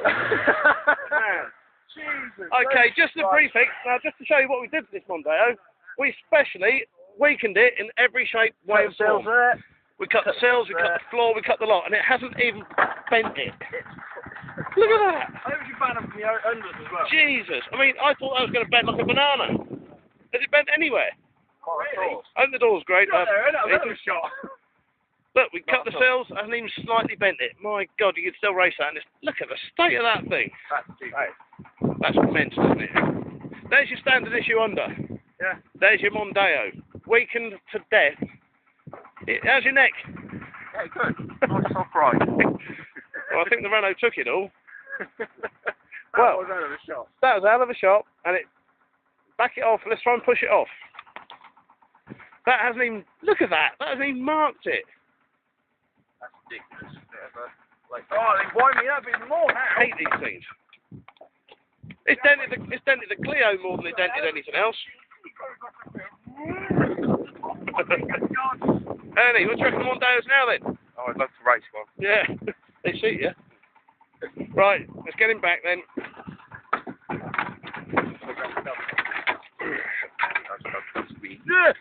Man. Jesus. Okay, just a briefing. Now, just to show you what we did to this Mondeo, we specially weakened it in every shape, way, and form. We cut the sills, we cut the floor, we cut the lot, and it hasn't even bent it. Look at that! I hope you banned them from the unders as well. Jesus! I mean, I thought that was going to bend like a banana. Has it bent anywhere? Oh, really? Open the door's great. There, shot. Look, we cut the sills, hasn't even slightly bent it. My God, you could still race that. And look at the state of that thing. That's immense, isn't it? There's your standard issue under. Yeah. There's your Mondeo. Weakened to death. How's your neck? Yeah, good. Nice soft ride. Well, I think the Renault took it all. That was a hell of a shot. That was a hell of a shot, and back it off. Let's try and push it off. That hasn't even. Look at that. That hasn't even marked it. That's ridiculous. Oh, they wind me up even more now. I hate these things. It's dented the Clio more than it dented anything else. Ernie, what do you reckon Mondaeos now then? Oh, I'd love to race one. Yeah, they suit you. Right, let's get him back then. Yeah.